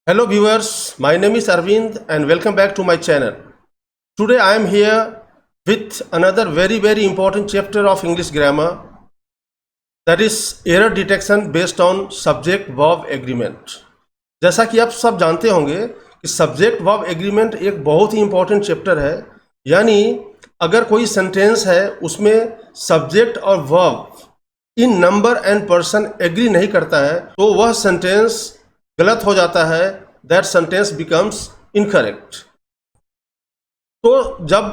Hello viewers, my name is Arvind and welcome back to my channel. Today I am here with another very important chapter of English grammar, that is error detection based on subject verb agreement. जैसा कि आप सब जानते होंगे कि subject verb agreement एक बहुत ही इंपॉर्टेंट चैप्टर है। यानी अगर कोई सेंटेंस है उसमें सब्जेक्ट और verb in number and person agree नहीं करता है तो वह सेंटेंस गलत हो जाता है, दैट सेंटेंस बिकम्स इनकरेक्ट। तो जब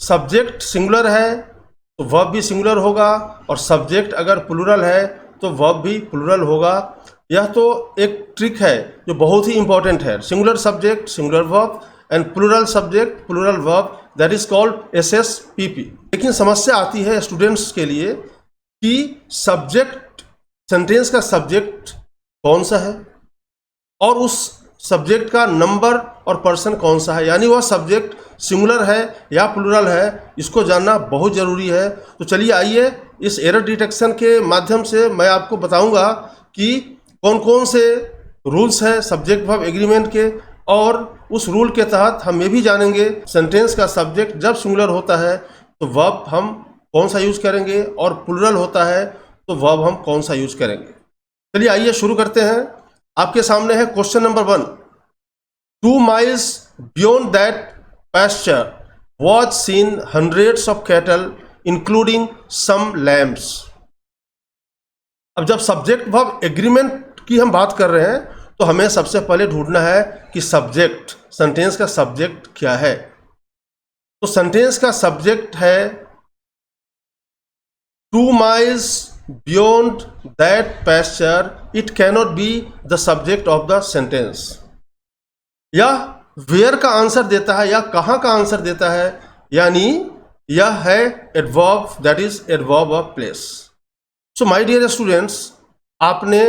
सब्जेक्ट सिंगुलर है तो वर्ब भी सिंगुलर होगा और सब्जेक्ट अगर प्लूरल है तो वर्ब भी प्लूरल होगा। यह तो एक ट्रिक है जो बहुत ही इंपॉर्टेंट है। Singular subject singular verb and plural subject plural verb, that is called SSPP। लेकिन समस्या आती है स्टूडेंट्स के लिए कि सब्जेक्ट सेंटेंस का सब्जेक्ट कौन सा है और उस सब्जेक्ट का नंबर और पर्सन कौन सा है, यानी वह सब्जेक्ट सिंगुलर है या प्लूरल है, इसको जानना बहुत ज़रूरी है। तो चलिए आइए इस एरर डिटेक्शन के माध्यम से मैं आपको बताऊंगा कि कौन कौन से रूल्स हैं सब्जेक्ट वर्ब एग्रीमेंट के, और उस रूल के तहत हम ये भी जानेंगे सेंटेंस का सब्जेक्ट जब सिंगुलर होता है तो वर्ब हम कौन सा यूज़ करेंगे और प्लूरल होता है तो वर्ब हम कौन सा यूज़ करेंगे। चलिए आइए शुरू करते हैं। आपके सामने है question number 1। 2 miles beyond that pasture was seen hundreds of cattle including some lambs। अब जब सब्जेक्ट वर्ब एग्रीमेंट की हम बात कर रहे हैं तो हमें सबसे पहले ढूंढना है कि सब्जेक्ट सेंटेंस का सब्जेक्ट क्या है। तो सेंटेंस का सब्जेक्ट है 2 miles beyond that pasture, it cannot be the subject of the sentence। यह वेयर का आंसर देता है या कहाँ का आंसर देता है, यानी यह है adverb, that is adverb of place. So my dear students, आपने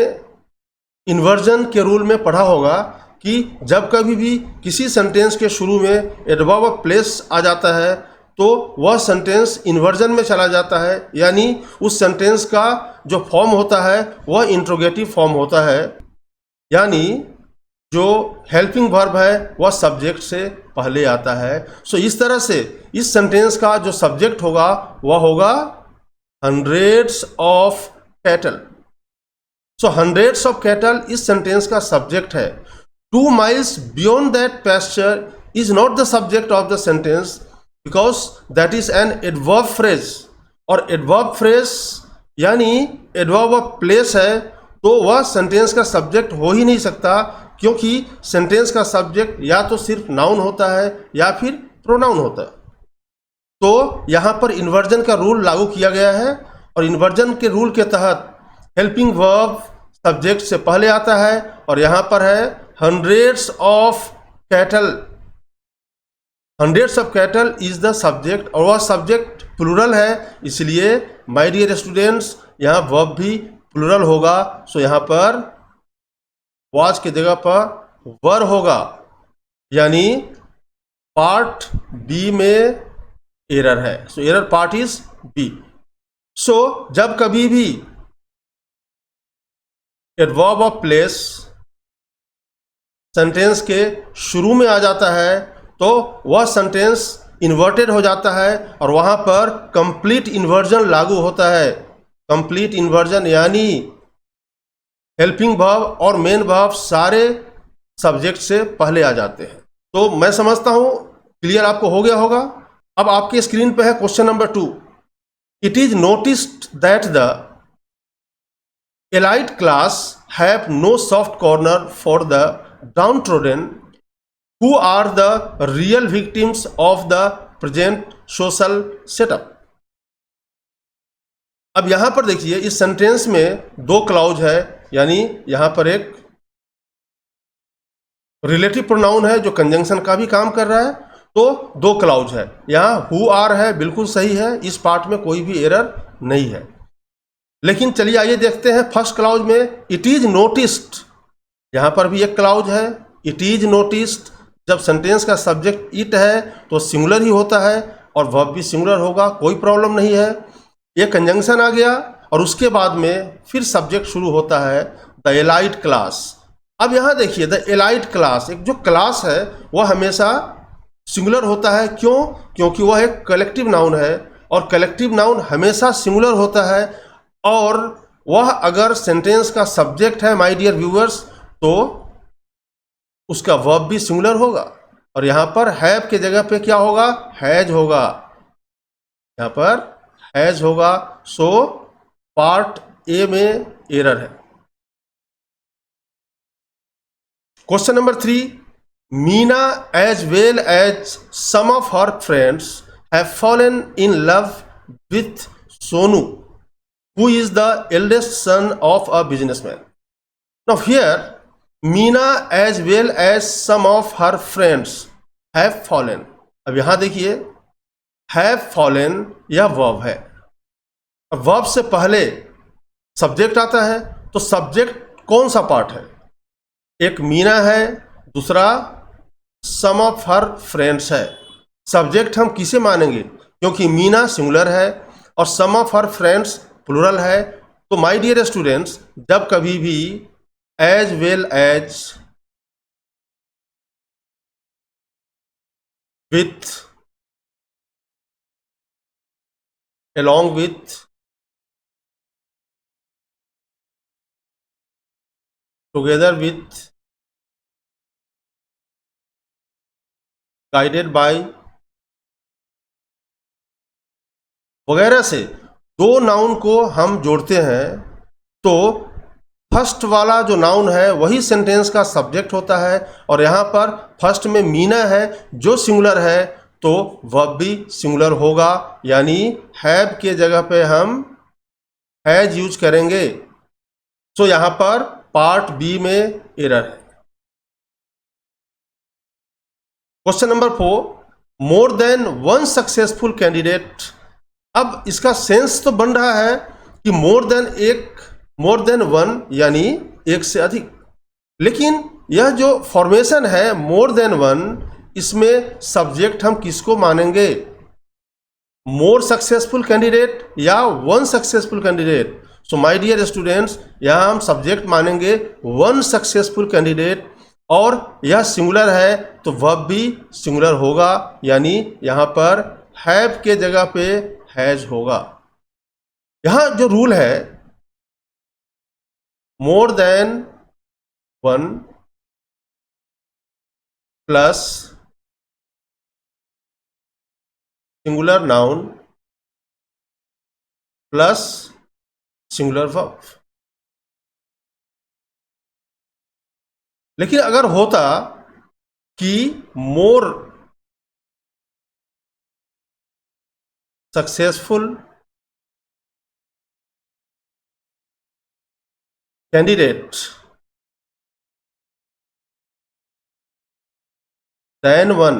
इन्वर्जन के रूल में पढ़ा होगा कि जब कभी भी किसी सेंटेंस के शुरू में एडवर्ब ऑफ प्लेस आ जाता है तो वह सेंटेंस इन्वर्जन में चला जाता है, यानी उस सेंटेंस का जो फॉर्म होता है वह इंट्रोगेटिव फॉर्म होता है, यानी जो हेल्पिंग वर्ब है वह सब्जेक्ट से पहले आता है। सो इस तरह से इस सेंटेंस का जो सब्जेक्ट होगा वह होगा hundreds of cattle. So hundreds of cattle इस सेंटेंस का सब्जेक्ट है। 2 miles beyond that pasture is not the subject of the sentence because that is an adverb phrase, और adverb phrase यानी adverb of place है तो वह sentence का subject हो ही नहीं सकता, क्योंकि सेंटेंस का सब्जेक्ट या तो सिर्फ नाउन होता है या फिर प्रोनाउन होता है। तो यहाँ पर इन्वर्जन का रूल लागू किया गया है और इन्वर्जन के रूल के तहत हेल्पिंग वर्ब सब्जेक्ट से पहले आता है और यहाँ पर है hundreds of cattle. Hundreds of cattle is the subject और वह सब्जेक्ट प्लूरल है, इसलिए माय डियर स्टूडेंट्स यहाँ वर्ब भी प्लूरल होगा। सो यहाँ पर वाज की जगह पर वर होगा, यानी पार्ट बी में एरर है। So error part is B. So जब कभी भी एडवर्ब ऑफ प्लेस सेंटेंस के शुरू में आ जाता है तो वह सेंटेंस इन्वर्टेड हो जाता है और वहां पर कंप्लीट इन्वर्जन लागू होता है। कंप्लीट इन्वर्जन यानी हेल्पिंग वर्ब और मेन वर्ब सारे सब्जेक्ट से पहले आ जाते हैं। तो मैं समझता हूं क्लियर आपको हो गया होगा। अब आपके स्क्रीन पे है question number 2। It is noticed that the elite class have no soft corner for the downtrodden who are the real victims of the present social setup। अब यहां पर देखिए इस सेंटेंस में 2 क्लाउज है, यानी यहां पर एक रिलेटिव प्रोनाउन है जो कंजंक्शन का भी काम कर रहा है, तो 2 क्लाउज है। यहां हु आर है, बिल्कुल सही है, इस पार्ट में कोई भी एरर नहीं है। लेकिन चलिए आइए देखते हैं फर्स्ट क्लाउज में इट इज नोटिस्ड। यहां पर भी एक क्लाउज है, इट इज नोटिस्ड। जब सेंटेंस का सब्जेक्ट इट है तो सिंगुलर ही होता है और वर्ब भी सिंगुलर होगा, कोई प्रॉब्लम नहीं है। ये कंजंक्शन आ गया और उसके बाद में फिर सब्जेक्ट शुरू होता है द एलाइट क्लास। अब यहां देखिए द एलाइट क्लास, एक जो क्लास है वह हमेशा सिंगुलर होता है। क्यों? क्योंकि वह एक कलेक्टिव नाउन है और कलेक्टिव नाउन हमेशा सिंगुलर होता है। और वह अगर सेंटेंस का सब्जेक्ट है माय डियर व्यूअर्स, तो उसका वर्ब भी सिंगुलर होगा। और यहां पर हैव के जगह पे क्या होगा? हैज होगा। यहां पर हैज होगा। सो पार्ट ए में एरर है। Question number 3, Meena as well as some of her friends have fallen in love with Sonu who is the eldest son of a businessman. Now here Meena as well as some of her friends have fallen. अब यहां देखिए have fallen यह verb है। अब verb से पहले subject आता है, तो सब्जेक्ट कौन सा पार्ट है? एक मीना है, दूसरा सम ऑफ हर फ्रेंड्स है। सब्जेक्ट हम किसे मानेंगे? क्योंकि मीना सिंगुलर है और some of her friends plural है। तो माय डियर स्टूडेंट्स, जब कभी भी as well as with, along with, together with, guided by वगैरह से दो नाउन को हम जोड़ते हैं, तो फर्स्ट वाला जो नाउन है वही सेंटेंस का सब्जेक्ट होता है। और यहाँ पर फर्स्ट में मीना है जो सिंगुलर है, तो वर्ब भी सिंगुलर होगा। यानी हैव के जगह पे हम हैज यूज करेंगे। सो यहाँ पर पार्ट बी में एरर है। क्वेश्चन नंबर 4, मोर देन वन सक्सेसफुल कैंडिडेट। अब इसका सेंस तो बन रहा है कि मोर देन वन यानी एक से अधिक, लेकिन यह जो फॉर्मेशन है मोर देन वन, इसमें सब्जेक्ट हम किसको मानेंगे? मोर सक्सेसफुल कैंडिडेट या one successful candidate? So my dear students, यहां हम सब्जेक्ट मानेंगे वन सक्सेसफुल कैंडिडेट। और यह सिंगुलर है तो वर्ब भी सिंगुलर होगा। यानी यहां पर हैव के जगह पे हैज होगा। यहां जो रूल है more than one plus singular noun plus singular verb. लेकिन अगर होता कि more successful candidate than one,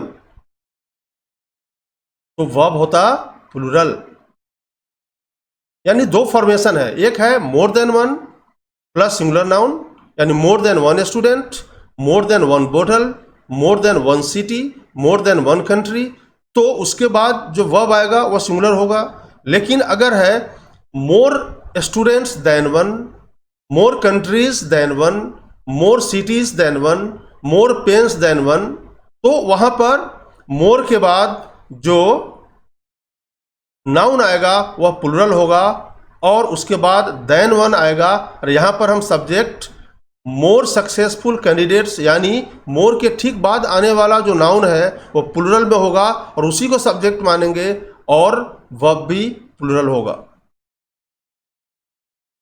तो वर्ब होता प्लूरल। यानी दो फॉर्मेशन है, एक है more than one plus singular noun, यानी more than one student, more than one बोतल, more than one city, more than one country. तो उसके बाद जो वर्ब आएगा वह सिंगुलर होगा। लेकिन अगर है more students than one, more countries than one, more cities than one, more pens than one, तो वहां पर मोर के बाद जो नाउन आएगा वह प्लूरल होगा और उसके बाद देन वन आएगा। और यहां पर हम सब्जेक्ट मोर सक्सेसफुल कैंडिडेट्स यानी मोर के ठीक बाद आने वाला जो नाउन है वो प्लूरल में होगा और उसी को सब्जेक्ट मानेंगे और वर्ब भी प्लूरल होगा।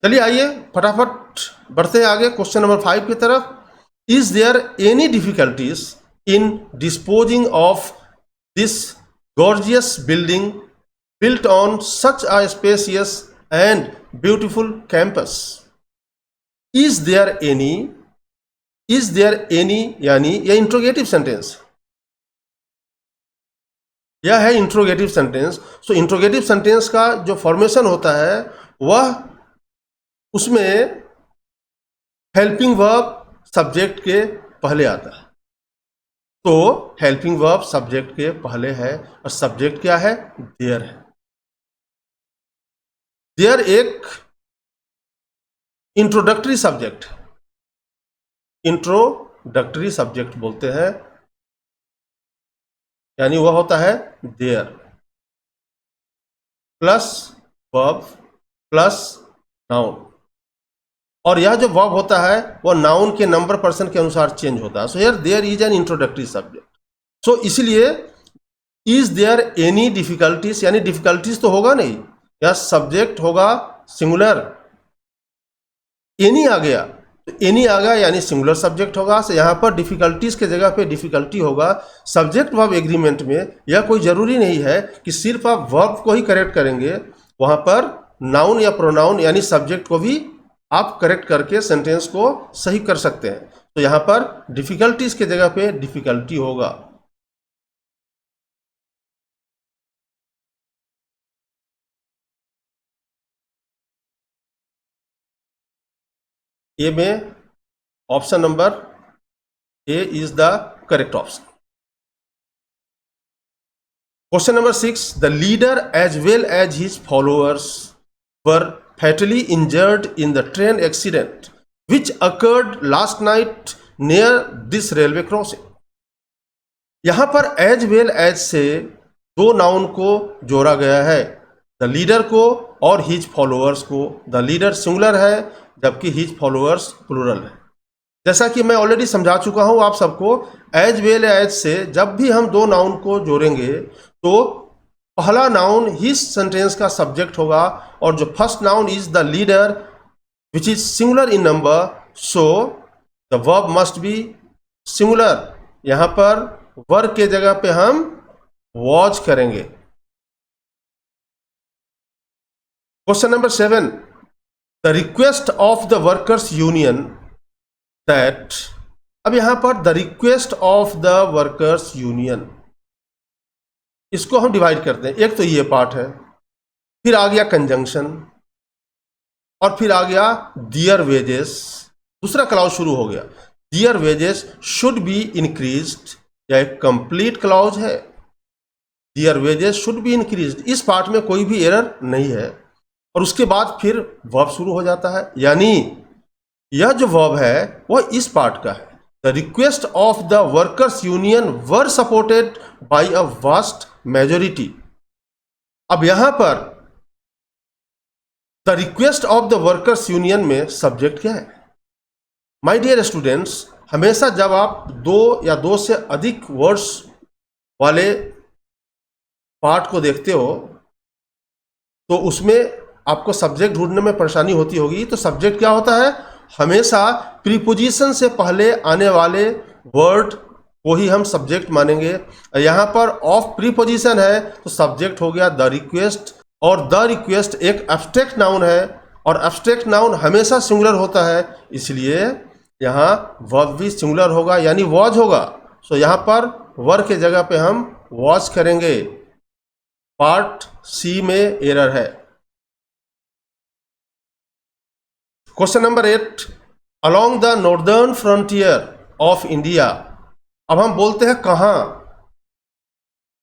चलिए आइए फटाफट बढ़ते हैं आगे क्वेश्चन नंबर 5 की तरफ। Is there any difficulties in disposing of this gorgeous building built on such a spacious and beautiful campus? Is there any यानी यह इंट्रोगेटिव सेंटेंस, यह है इंट्रोगेटिव सेंटेंस। सो इंट्रोगेटिव सेंटेंस का जो फॉर्मेशन होता है वह उसमें हेल्पिंग वर्ब सब्जेक्ट के पहले आता है। तो हेल्पिंग वर्ब सब्जेक्ट के पहले है और सब्जेक्ट क्या है? देयर है। देयर एक इंट्रोडक्टरी सब्जेक्ट है। इंट्रोडक्टरी सब्जेक्ट बोलते हैं, यानी वह होता है there plus verb plus noun. और यह जो वर्ब होता है वह नाउन के नंबर पर्सन के अनुसार चेंज होता है। So here there is an introductory subject. So इसलिए इज देयर एनी डिफिकल्टीज, यानी डिफिकल्टीज तो होगा नहीं, यह सब्जेक्ट होगा सिंगुलर। एनी आ गया तो एनी आ गया यानी सिंगुलर सब्जेक्ट होगा। सो यहाँ पर डिफिकल्टीज के जगह पे डिफिकल्टी होगा। सब्जेक्ट वर्ब एग्रीमेंट में यह कोई जरूरी नहीं है कि सिर्फ आप वर्ब को ही करेक्ट करेंगे, वहां पर नाउन या प्रोनाउन यानी सब्जेक्ट को भी आप करेक्ट करके सेंटेंस को सही कर सकते हैं। तो यहाँ पर डिफिकल्टीज के जगह पे डिफिकल्टी होगा। ए में option number A is the correct option. Question number 6, the leader as well as his followers were fatally injured in the train accident which occurred last night near this railway crossing। यहां पर as well as से दो noun को जोड़ा गया है, the leader को और हिज फॉलोअर्स को। द लीडर सिंगुलर है जबकि हिज फॉलोअर्स प्लूरल है। जैसा कि मैं ऑलरेडी समझा चुका हूं आप सबको, एज वेल एज से जब भी हम दो नाउन को जोड़ेंगे तो पहला नाउन हिज सेंटेंस का सब्जेक्ट होगा और जो first noun is the leader which is singular in number, so the verb must be singular. यहां पर वर्ब के जगह पे हम वॉच करेंगे। Question number 7, the request of the workers union that. अब यहां पर the request of the workers union, इसको हम डिवाइड करते हैं। एक तो ये पार्ट है, फिर आ गया कंजंक्शन, और फिर आ गया दियर वेजेस। दूसरा क्लाउज शुरू हो गया, दियर वेजेस शुड बी इंक्रीज्ड, या एक कंप्लीट क्लाउज है, दियर वेजेस शुड बी इंक्रीज्ड। इस पार्ट में कोई भी एरर नहीं है। और उसके बाद फिर वर्ब शुरू हो जाता है, यानी यह जो वर्ब है वह इस पार्ट का है। The request of the workers union were supported by a vast majority। अब यहां पर the request of the workers union में सब्जेक्ट क्या है? My dear students, हमेशा जब आप दो या दो से अधिक वर्ड्स वाले पार्ट को देखते हो तो उसमें आपको सब्जेक्ट ढूंढने में परेशानी होती होगी। तो सब्जेक्ट क्या होता है? हमेशा प्रीपोजिशन से पहले आने वाले वर्ड को ही हम सब्जेक्ट मानेंगे। यहाँ पर ऑफ प्रीपोजिशन है तो सब्जेक्ट हो गया द रिक्वेस्ट, और द रिक्वेस्ट एक एब्स्ट्रैक्ट नाउन है और एब्स्ट्रैक्ट नाउन हमेशा सिंगुलर होता है, इसलिए यहाँ वर्ब भी सिंगुलर होगा यानी वॉज होगा। सो यहाँ पर वर्ब के जगह पे हम वॉच करेंगे। पार्ट सी में एरर है। Question number 8, along the northern frontier of India. अब हम बोलते हैं कहाँ,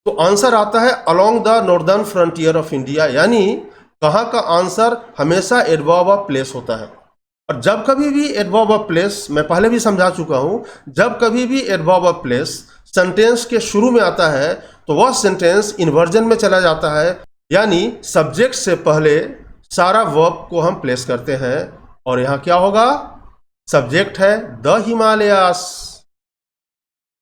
तो आंसर आता है along the northern frontier of India, यानी कहाँ का आंसर हमेशा एडवर्ब ऑफ प्लेस होता है। और जब कभी भी एडवर्ब ऑफ प्लेस, मैं पहले भी समझा चुका हूं, जब कभी भी एडवर्ब ऑफ प्लेस सेंटेंस के शुरू में आता है तो वह सेंटेंस इन्वर्जन में चला जाता है, यानी सब्जेक्ट से पहले सारा वर्ब को हम प्लेस करते हैं। और यहां क्या होगा? सब्जेक्ट है द हिमालयास,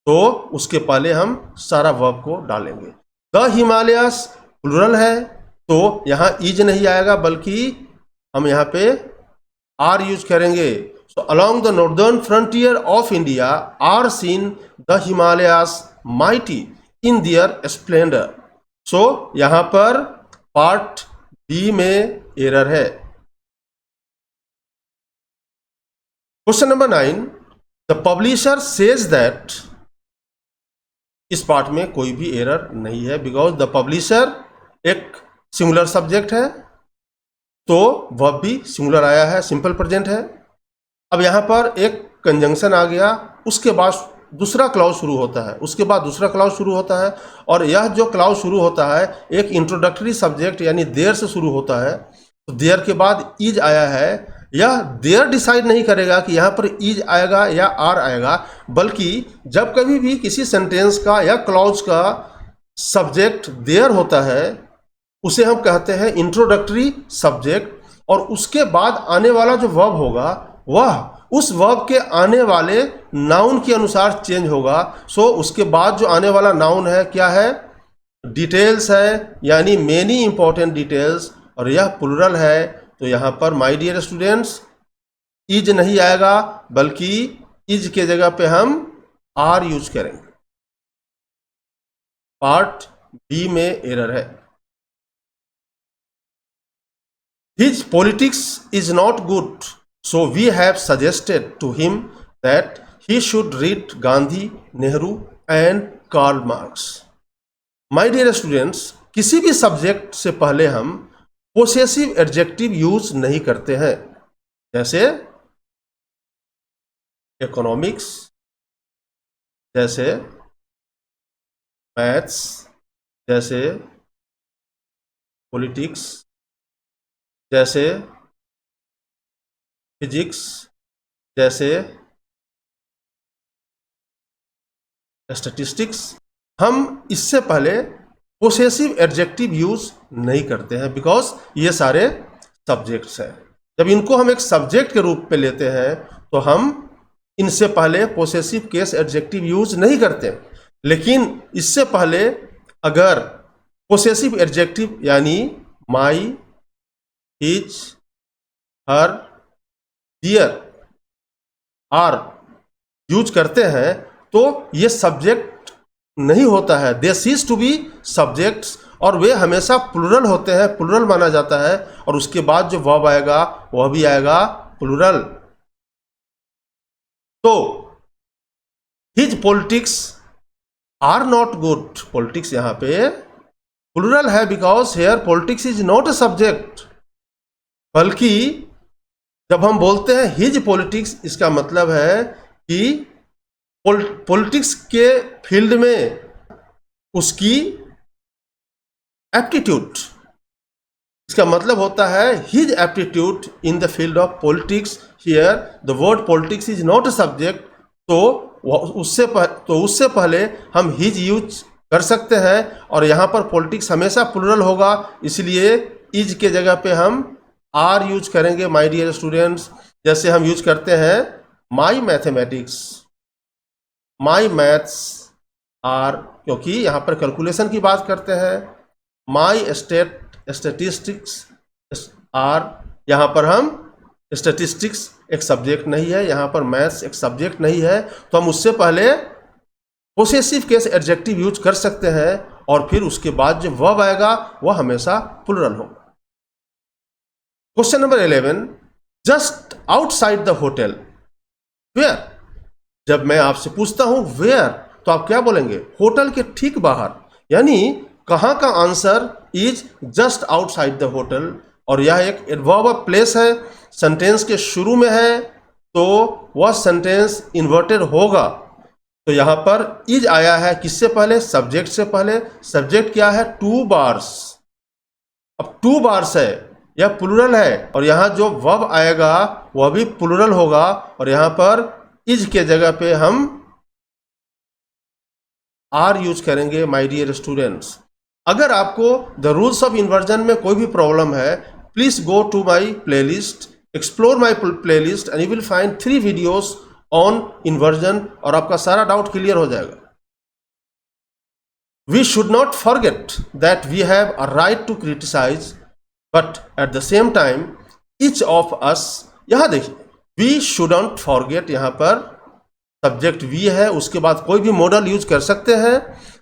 तो उसके पहले हम सारा वर्ब को डालेंगे। द हिमालयास प्लूरल है तो यहां इज नहीं आएगा बल्कि हम यहां पे आर यूज करेंगे। So along the northern frontier of India are seen the Himalayas mighty in their splendour. So यहां पर पार्ट बी में एरर है। Question number 9, the publisher says that. इस पार्ट में कोई भी एरर नहीं है बिकॉज द पब्लिशर एक सिंगुलर सब्जेक्ट है तो वर्ब भी सिंगुलर आया है, सिंपल प्रेजेंट है। अब यहां पर एक कंजंक्शन आ गया, उसके बाद दूसरा क्लाउज शुरू होता है, उसके बाद दूसरा क्लाउज शुरू होता है, और यह जो क्लाउज शुरू होता है एक इंट्रोडक्टरी सब्जेक्ट यानी देयर से शुरू होता है। तो देयर के बाद इज आया है, या देयर डिसाइड नहीं करेगा कि यहाँ पर इज आएगा या आर आएगा, बल्कि जब कभी भी किसी सेंटेंस का या क्लॉज का सब्जेक्ट देयर होता है उसे हम कहते हैं इंट्रोडक्टरी सब्जेक्ट, और उसके बाद आने वाला जो वर्ब होगा वह उस वर्ब के आने वाले नाउन के अनुसार चेंज होगा। सो उसके बाद जो आने वाला नाउन है क्या है? डिटेल्स है, यानी मेनी इंपॉर्टेंट डिटेल्स, और यह प्लुरल है। तो यहाँ पर माय डियर स्टूडेंट्स इज नहीं आएगा, बल्कि इज के जगह पे हम आर यूज करेंगे। पार्ट बी में एरर है। His politics is not good, so we have suggested to him that he should read Gandhi, Nehru and Karl Marx. My dear students, किसी भी सब्जेक्ट से पहले हम पोसेसिव एडजेक्टिव यूज नहीं करते हैं, जैसे इकोनॉमिक्स, जैसे मैथ्स, जैसे पॉलिटिक्स, जैसे फिजिक्स, जैसे स्टैटिस्टिक्स। हम इससे पहले पोसेसिव एडजेक्टिव यूज नहीं करते हैं, बिकॉज ये सारे सब्जेक्ट्स हैं। जब इनको हम एक सब्जेक्ट के रूप में लेते हैं तो हम इनसे पहले पोसेसिव केस एडजेक्टिव यूज नहीं करते। लेकिन इससे पहले अगर पोसेसिव एडजेक्टिव यानी my, his, her, their, are use करते हैं तो ये सब्जेक्ट नहीं होता है, they cease to be subjects, और वे हमेशा प्लुरल होते हैं, प्लुरल माना जाता है, और उसके बाद जो वर्ब आएगा वह भी आएगा प्लुरल। तो his politics are not good, politics यहां पे प्लुरल है, because here politics is not a subject. बल्कि जब हम बोलते हैं हिज पॉलिटिक्स, इसका मतलब है कि पॉलिटिक्स के फील्ड में उसकी एप्टीट्यूड, इसका मतलब होता है his aptitude in the field of politics. Here the word politics is not a subject, तो उससे पहले हम हिज यूज कर सकते हैं, और यहाँ पर पॉलिटिक्स हमेशा प्लुरल होगा, इसलिए इज के जगह पे हम आर यूज करेंगे। माय डियर स्टूडेंट्स, जैसे हम यूज करते हैं माई मैथमेटिक्स, माई मैथ्स आर, क्योंकि यहाँ पर कैलकुलेशन की बात करते हैं। माई स्टैटिस्टिक्स आर, यहाँ पर हम स्टैटिस्टिक्स एक सब्जेक्ट नहीं है, यहाँ पर मैथ्स एक सब्जेक्ट नहीं है, तो हम उससे पहले पोसेसिव केस एडजेक्टिव यूज कर सकते हैं, और फिर उसके बाद जो वर्ब आएगा वह हमेशा प्लुरल होगा। Question number 11, just outside the hotel where. जब मैं आपसे पूछता हूं वेयर, तो आप क्या बोलेंगे? होटल के ठीक बाहर, यानी कहां का answer is just outside the hotel, और यह एक एडवर्ब ऑफ प्लेस है, सेंटेंस के शुरू में है, तो वह सेंटेंस इन्वर्टेड होगा। तो यहां पर इज आया है किससे पहले? सब्जेक्ट से पहले। सब्जेक्ट क्या है? Two bars. अब टू बार्स है, यह प्लुरल है, और यहां जो वर्ब आएगा वह भी प्लुरल होगा, और यहां पर इज के जगह पे हम आर यूज करेंगे। माय डियर स्टूडेंट्स, अगर आपको द रूल्स ऑफ इन्वर्जन में कोई भी प्रॉब्लम है, please go to my playlist, explore my playlist, and you will find 3 videos on inversion, और आपका सारा डाउट क्लियर हो जाएगा। We should not forget that we have a right to criticise, but at the same time each of us, यहां देखिए we shouldn't forget, यहां पर subject we है, उसके बाद कोई भी मॉडल यूज कर सकते हैं,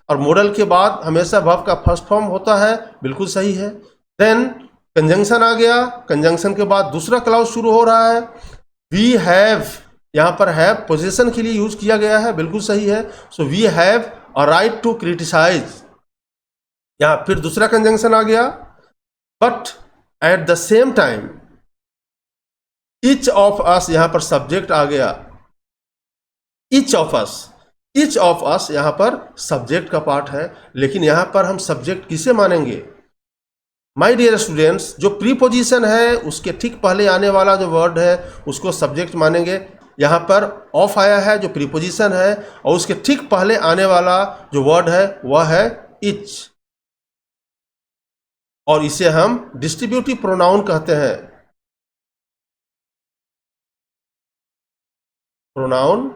और मॉडल के बाद हमेशा वर्ब का फर्स्ट फॉर्म होता है, बिल्कुल सही है। देन कंजंक्शन आ गया, कंजंक्शन के बाद दूसरा क्लाउज शुरू हो रहा है। वी हैव, यहां पर हैव पोजीशन के लिए यूज किया गया है, बिल्कुल सही है। So we have a right to criticise, यहां फिर दूसरा कंजंक्शन आ गया, but at the same time each of us, यहां पर सब्जेक्ट आ गया, each of us, each of us यहां पर सब्जेक्ट का पार्ट है, लेकिन यहां पर हम सब्जेक्ट किसे मानेंगे? माय डियर स्टूडेंट्स, जो प्रीपोजिशन है उसके ठीक पहले आने वाला जो वर्ड है उसको सब्जेक्ट मानेंगे। यहाँ पर ऑफ आया है जो प्रीपोजिशन है, और उसके ठीक पहले आने वाला जो वर्ड है वह है इच, और इसे हम डिस्ट्रीब्यूटिव प्रोनाउन कहते हैं। प्रोनाउन,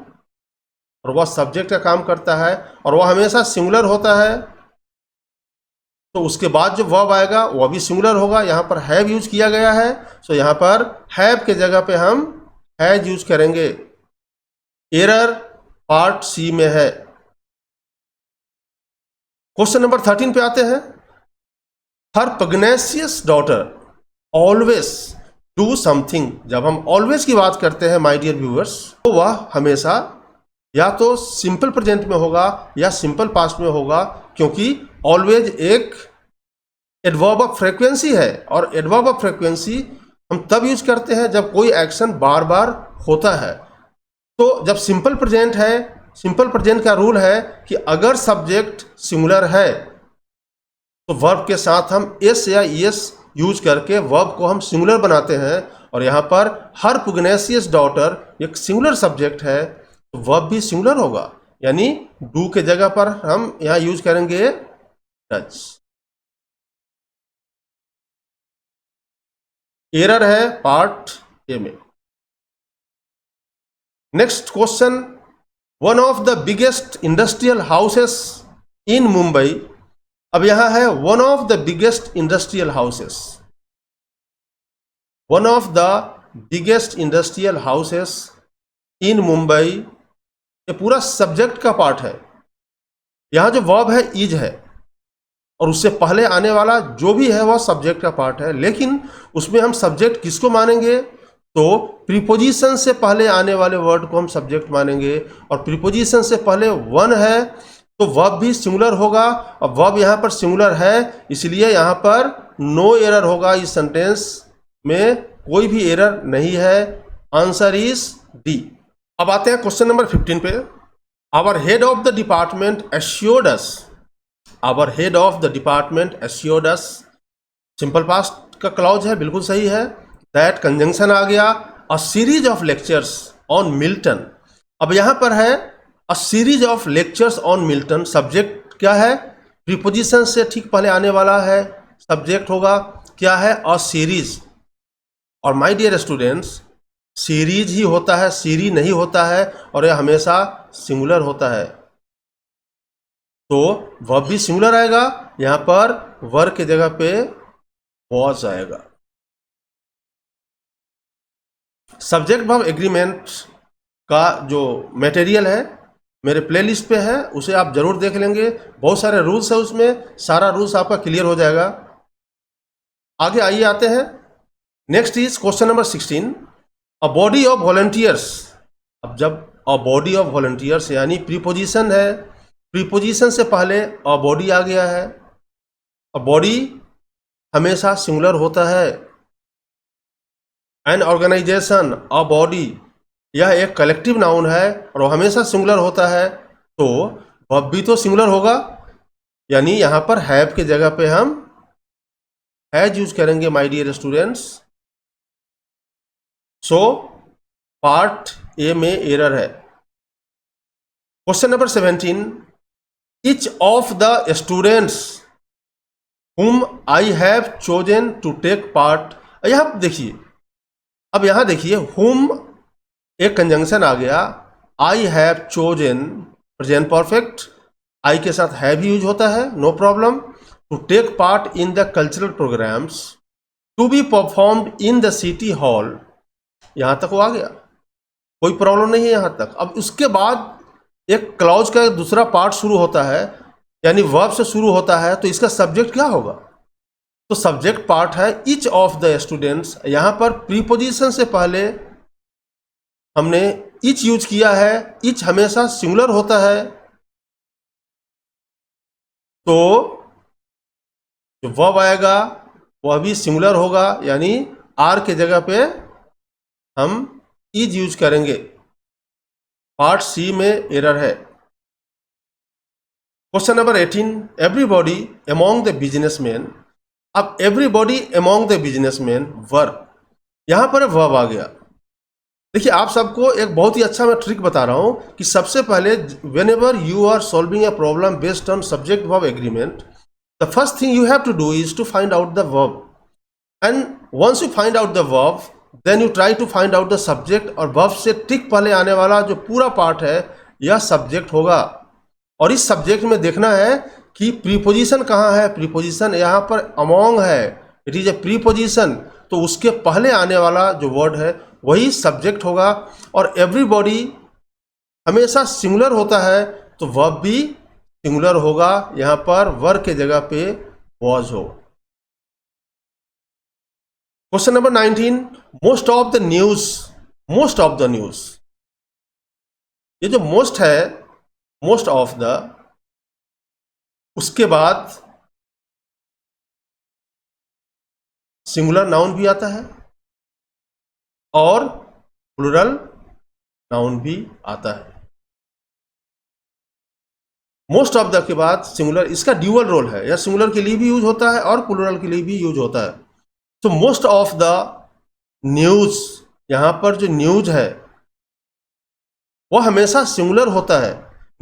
और वह सब्जेक्ट का काम करता है और वह हमेशा सिंगुलर होता है। तो उसके बाद जो वर्ब आएगा वह भी सिंगुलर होगा। यहाँ पर हैव यूज किया गया है, सो यहाँ पर हैव के जगह पे हम हैज यूज करेंगे। एरर पार्ट सी में है। क्वेश्चन नंबर 13 पे आते हैं। Her pugnacious daughter always do something. जब हम ऑलवेज की बात करते हैं माय डियर व्यूअर्स, तो वह हमेशा या तो सिंपल प्रेजेंट में होगा या सिंपल पास्ट में होगा, क्योंकि ऑलवेज एक एडवर्ब ऑफ फ्रीक्वेंसी है, और एडवर्ब ऑफ फ्रीक्वेंसी हम तब यूज करते हैं जब कोई एक्शन बार बार होता है। तो जब सिंपल प्रेजेंट है, सिंपल प्रेजेंट का रूल है कि अगर सब्जेक्ट सिंगुलर है तो वर्ब के साथ हम एस या एस यूज करके वर्ब को हम सिंगुलर बनाते हैं। और यहाँ पर हर पुग्नेशियस डॉटर एक सिंगुलर सब्जेक्ट है, तो वर्ब भी सिंगुलर होगा, यानी डू के जगह पर हम यहाँ यूज करेंगे डज। एरर है पार्ट ए में। Next question, one of the biggest industrial houses इन मुंबई। अब यहां है one of the biggest industrial houses. One of the biggest industrial houses इन मुंबई, ये पूरा सब्जेक्ट का पार्ट है। यहां जो वर्ब है इज है, और उससे पहले आने वाला जो भी है वह सब्जेक्ट का पार्ट है। लेकिन उसमें हम सब्जेक्ट किसको मानेंगे? तो प्रीपोजिशन से पहले आने वाले वर्ड को हम सब्जेक्ट मानेंगे, और प्रीपोजिशन से पहले वन है तो वर्ब भी सिंगुलर होगा, और वर्ब यहाँ पर सिंगुलर है इसलिए यहाँ पर नो एरर होगा। इस सेंटेंस में कोई भी एरर नहीं है। Answer is D. अब आते हैं क्वेश्चन नंबर 15 पे। Our head of the department assured us. Our head of the department assured us, simple past का क्लॉज है, बिल्कुल सही है। दैट कंजंक्शन आ गया। A series of lectures on Milton. अब यहां पर है a series of lectures on Milton, subject क्या है? प्रीपोजिशन से ठीक पहले आने वाला है सब्जेक्ट होगा, क्या है? A series. और माय डियर स्टूडेंट्स, सीरीज ही होता है, सीरी नहीं होता है, और यह हमेशा सिंगुलर होता है। तो वर्ब भी सिंगुलर आएगा, यहां पर वर के जगह पे वॉज आएगा। सब्जेक्ट वर्ब एग्रीमेंट का जो मटेरियल है मेरे प्लेलिस्ट पे है, उसे आप जरूर देख लेंगे। बहुत सारे रूल्स है उसमें, सारा रूल्स आपका क्लियर हो जाएगा। आगे आइए आते हैं। Next is question number 16। A body of volunteers. अब जब अ बॉडी ऑफ वॉलंटियर्स यानी प्रीपोजिशन है, प्रीपोजिशन से पहले अ बॉडी आ गया है। अ बॉडी हमेशा सिंगुलर होता है। एन ऑर्गेनाइजेशन, अ बॉडी, यह एक कलेक्टिव नाउन है और वो हमेशा सिंगुलर होता है, तो वर्ब भी तो सिंगुलर होगा, यानी यहां पर हैव के जगह पे हम हैज यूज करेंगे my dear students. So part A में एरर है। Question number 17। Each of the students whom I have chosen to take part। यहां देखिए, अब यहां देखिए whom एक कंजंक्शन आ गया। I have chosen, present perfect, I के साथ हैव यूज होता है, no problem. To take part in the cultural programmes to be performed in the city hall, यहां तक वो आ गया, कोई प्रॉब्लम नहीं है यहां तक। अब उसके बाद एक क्लॉज का दूसरा पार्ट शुरू होता है, यानी वर्ब से शुरू होता है, तो इसका सब्जेक्ट क्या होगा? तो सब्जेक्ट पार्ट है ईच ऑफ द स्टूडेंट्स। यहां पर प्रीपोजिशन से पहले हमने ईच यूज किया है, ईच हमेशा सिंगुलर होता है, तो जो वर्ब आएगा वह भी सिंगुलर होगा, यानी आर के जगह पे हम इज यूज करेंगे। पार्ट सी में एरर है। Question number 18। Everybody among the businessman. अब एवरीबॉडी अमॉन्ग द बिजनेसमैन वर, यहां पर वर्ब आ गया। देखिए आप सबको एक बहुत ही अच्छा मैं ट्रिक बता रहा हूं कि सबसे पहले whenever you are solving a problem based on subject verb agreement, the first thing you have to do is to find out the verb, and once you find out the verb then you try to find out the subject, और verb से tick पहले आने वाला जो पूरा part है यह subject होगा। और इस सब्जेक्ट में देखना है कि प्रीपोजिशन कहाँ है। प्रीपोजिशन यहाँ पर अमोंग है, इट इज ए प्रीपोजिशन, तो उसके पहले आने वाला जो वर्ड है वही सब्जेक्ट होगा। और एवरीबॉडी हमेशा सिंगुलर होता है तो वर्ब भी सिंगुलर होगा, यहाँ पर वर के जगह पे वॉज हो। Question number 19, most of the news, most of the news, ये जो मोस्ट है, मोस्ट ऑफ द, उसके बाद सिंगुलर नाउन भी आता है और प्लूरल नाउन भी आता है। मोस्ट ऑफ द के बाद सिंगुलर, इसका ड्यूअल रोल है, या सिंगुलर के लिए भी यूज होता है और प्लूरल के लिए भी यूज होता है। तो मोस्ट ऑफ द न्यूज, यहां पर जो न्यूज है वह हमेशा सिंगुलर होता है।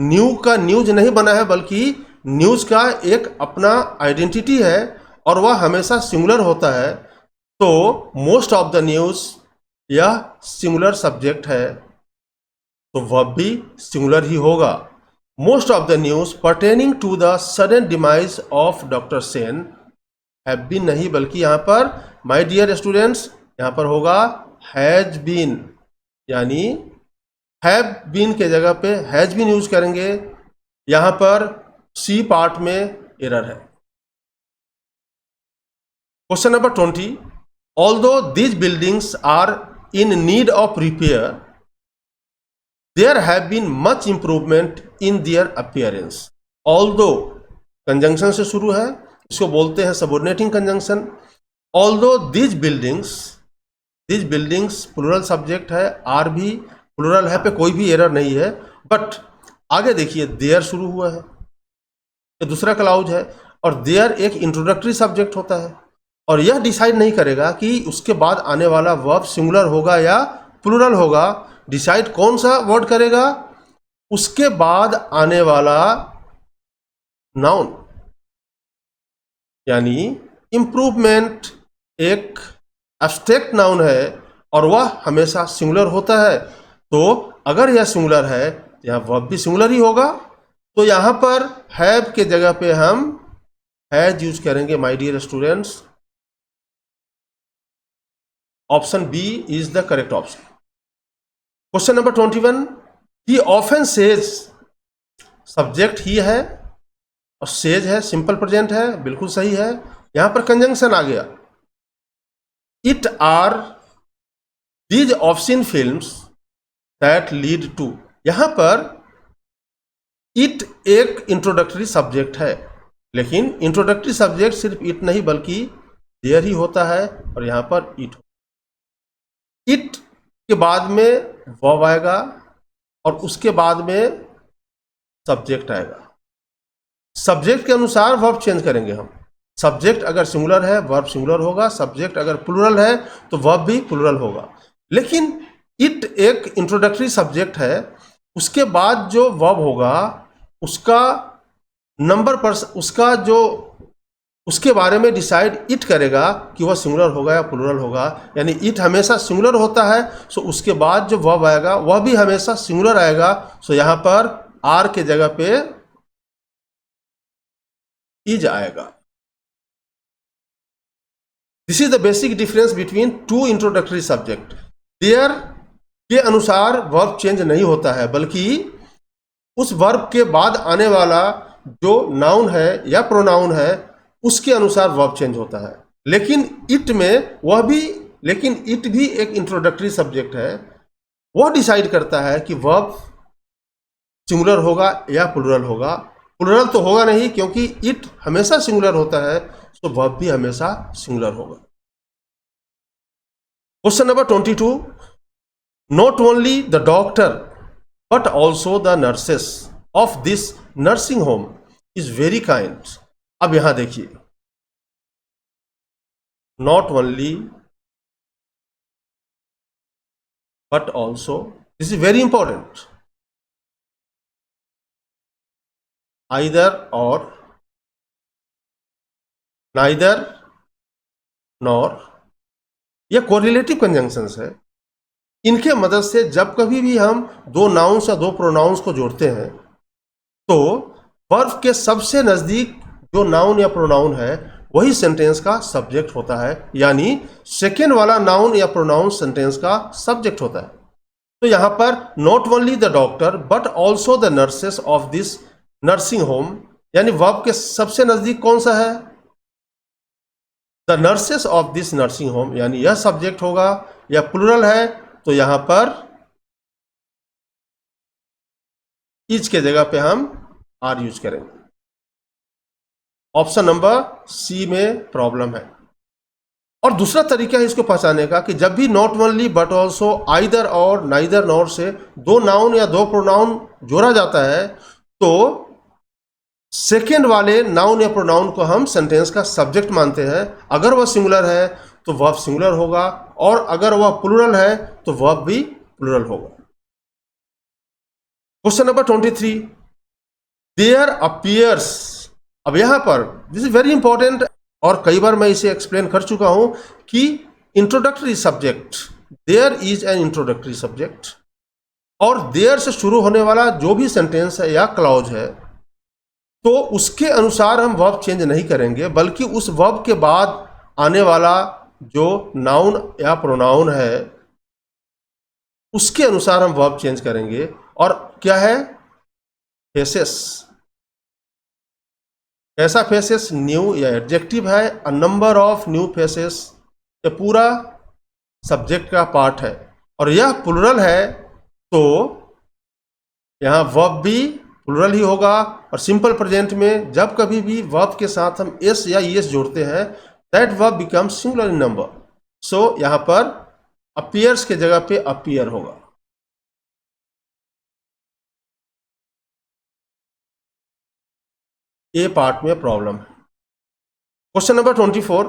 न्यू का न्यूज नहीं बना है, बल्कि न्यूज का एक अपना आइडेंटिटी है और वह हमेशा सिंगुलर होता है। तो मोस्ट ऑफ द न्यूज यह सिंगुलर सब्जेक्ट है, तो वर्ब भी सिंगुलर ही होगा। Most of the news pertaining to the sudden demise of doctor Sen have been नहीं, बल्कि यहाँ पर माय डियर स्टूडेंट्स यहाँ पर होगा हैज बीन, यानी हैव बीन के जगह पे हैज बीन यूज करेंगे। यहाँ पर सी पार्ट में एरर है। Question number 20, although these buildings are in need of repair there have been much improvement in their appearance. Although conjunction से शुरू है, इसको बोलते हैं subordinating conjunction. Although these buildings plural subject है, आर भी प्लूरल है, पे कोई भी एरर नहीं है। बट आगे देखिए देयर शुरू हुआ है, ये दूसरा क्लाउज है, और देयर एक इंट्रोडक्टरी सब्जेक्ट होता है, और यह डिसाइड नहीं करेगा कि उसके बाद आने वाला वर्ब सिंगुलर होगा या प्लूरल होगा। डिसाइड कौन सा वर्ड करेगा? उसके बाद आने वाला नाउन, यानी इम्प्रूवमेंट एक एब्स्ट्रैक्ट नाउन है और वह हमेशा सिंगुलर होता है। तो अगर यह सिंगुलर है यह वर्ब भी सिंगुलर ही होगा। तो यहां पर हैव के जगह पे हम हैज यूज करेंगे my dear students. Option B is the correct option. Question number 21, he often says, subject ही है और सेज है, सिंपल प्रेजेंट है, बिल्कुल सही है। यहां पर कंजंक्शन आ गया, it are these option films that lead to. यहां पर इट एक इंट्रोडक्टरी सब्जेक्ट है, लेकिन इंट्रोडक्टरी सब्जेक्ट सिर्फ इट नहीं बल्कि देयर ही होता है, और यहां पर इट के बाद में वर्ब आएगा और उसके बाद में सब्जेक्ट आएगा। सब्जेक्ट के अनुसार वर्ब चेंज करेंगे हम। सब्जेक्ट अगर सिंगुलर है वर्ब सिंगुलर होगा, सब्जेक्ट अगर प्लूरल है तो वर्ब भी प्लूरल होगा। लेकिन इट एक इंट्रोडक्टरी सब्जेक्ट है, उसके बाद जो वर्ब होगा उसका नंबर पर, उसका जो उसके बारे में डिसाइड इट करेगा कि वह सिंगुलर होगा या प्लूरल होगा। यानी इट हमेशा सिंगुलर होता है, सो उसके बाद जो वर्ब आएगा वह भी हमेशा सिंगुलर आएगा। सो यहां पर आर के जगह पे इज आएगा। This is the basic difference between two introductory subject. There के अनुसार वर्ब चेंज नहीं होता है, बल्कि उस वर्ब के बाद आने वाला जो नाउन है या प्रोनाउन है उसके अनुसार वर्ब चेंज होता है। लेकिन इट भी एक इंट्रोडक्टरी सब्जेक्ट है, वह डिसाइड करता है कि वर्ब सिंगुलर होगा या प्लूरल होगा। प्लूरल तो होगा नहीं क्योंकि इट हमेशा सिंगुलर होता है, तो वर्ब भी हमेशा सिंगुलर होगा। Question number 22, not only the doctor but also the nurses of this nursing home is very kind. अब यहां देखिए, not only but also, this is very important, either or, neither nor, ये correlative conjunctions है। इनके मदद से जब कभी भी हम दो नाउन्स या दो प्रोनाउंस को जोड़ते हैं तो वर्ब के सबसे नजदीक जो नाउन या प्रोनाउन है वही सेंटेंस का सब्जेक्ट होता है, यानी सेकेंड वाला नाउन या प्रोनाउन सेंटेंस का सब्जेक्ट होता है। तो यहां पर not only the doctor but also the nurses of this nursing home, यानी वर्ब के सबसे नजदीक कौन सा है? The nurses of this nursing home, यानी यह सब्जेक्ट होगा। या प्लूरल है तो यहां पर इज के जगह पे हम आर यूज करेंगे। ऑप्शन नंबर सी में प्रॉब्लम है। और दूसरा तरीका है इसको पहचानने का कि जब भी not only but also, either और, नाइदर नॉर से दो नाउन या दो प्रोनाउन जोड़ा जाता है तो सेकेंड वाले नाउन या प्रोनाउन को हम सेंटेंस का सब्जेक्ट मानते हैं। अगर वह सिंगुलर है तो वर्ब सिंगुलर होगा, और अगर वह प्लूरल है तो वर्ब भी प्लूरल होगा। Question number 23, there appears. अब यहां पर दिस इज वेरी इंपॉर्टेंट, और कई बार मैं इसे एक्सप्लेन कर चुका हूं कि introductory subject, there is an introductory subject, और देयर से शुरू होने वाला जो भी सेंटेंस है या क्लॉज है तो उसके अनुसार हम वर्ब चेंज नहीं करेंगे, बल्कि उस वर्ब के बाद आने वाला जो नाउन या प्रोनाउन है उसके अनुसार हम वर्ब चेंज करेंगे। और क्या है? फेसेस। कैसा फेसेस? न्यू या एडजेक्टिव है। A number of new faces, ये पूरा सब्जेक्ट का पार्ट है, और यह प्लूरल है तो यहां वर्ब भी प्लूरल ही होगा। और सिंपल प्रेजेंट में जब कभी भी वर्ब के साथ हम एस या ईएस जोड़ते हैं that verb becomes singular in number. So यहां पर अपीयर्स के जगह पे अपीयर होगा। ए पार्ट में प्रॉब्लम है। Question number 24,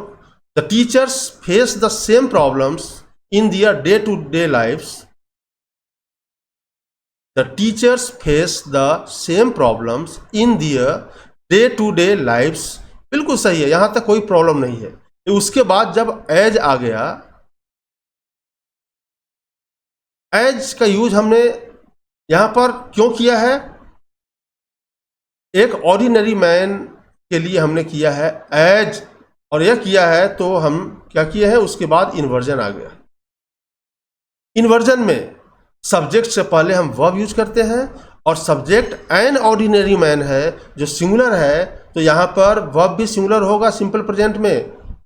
the teachers face the same problems in their day to day lifes. The teachers face the same problems in their day-to-day lives। बिल्कुल सही है, यहां तक कोई प्रॉब्लम नहीं है। उसके बाद जब एज आ गया, एज का यूज हमने यहां पर क्यों किया है? एक ऑर्डिनरी मैन के लिए हमने किया है एज, और यह किया है तो हम क्या किए हैं? उसके बाद इन्वर्जन आ गया। इन्वर्जन में सब्जेक्ट से पहले हम वर्ब यूज करते हैं, और सब्जेक्ट एन ऑर्डिनरी मैन है जो सिंगुलर है तो यहां पर वर्ब भी सिंगुलर होगा सिंपल प्रेजेंट में,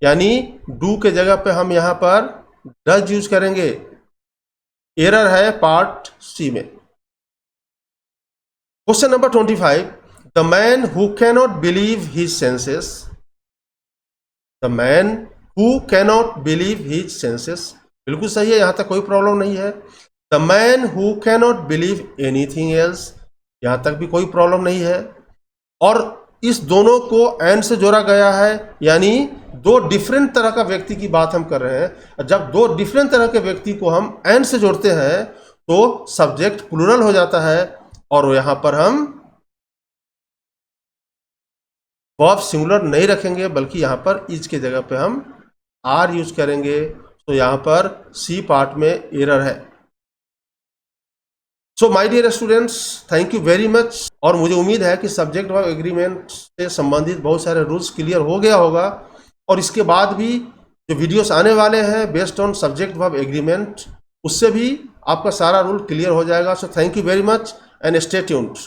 यानी डू के जगह पे हम यहां पर डज यूज करेंगे। एरर है पार्ट सी में। Question number 25, the man who cannot believe his senses. The man who cannot believe his senses, बिल्कुल सही है, यहां तक कोई प्रॉब्लम नहीं है। The man who cannot believe anything else, यहां तक भी कोई प्रॉब्लम नहीं है। और इस दोनों को एंड से जोड़ा गया है, यानी दो डिफरेंट तरह का व्यक्ति की बात हम कर रहे हैं। जब दो डिफरेंट तरह के व्यक्ति को हम एंड से जोड़ते हैं तो सब्जेक्ट प्लूरल हो जाता है, और यहां पर हम वर्ब सिंगुलर नहीं रखेंगे, बल्कि यहां पर इज के जगह पे हम आर यूज करेंगे। तो यहां पर सी पार्ट में एरर है। So my dear students, thank you very much. और मुझे उम्मीद है कि सब्जेक्ट वर्ब एग्रीमेंट से संबंधित बहुत सारे रूल्स क्लियर हो गया होगा, और इसके बाद भी जो वीडियोस आने वाले हैं based on subject verb agreement, उससे भी आपका सारा रूल क्लियर हो जाएगा। So thank you very much and stay tuned.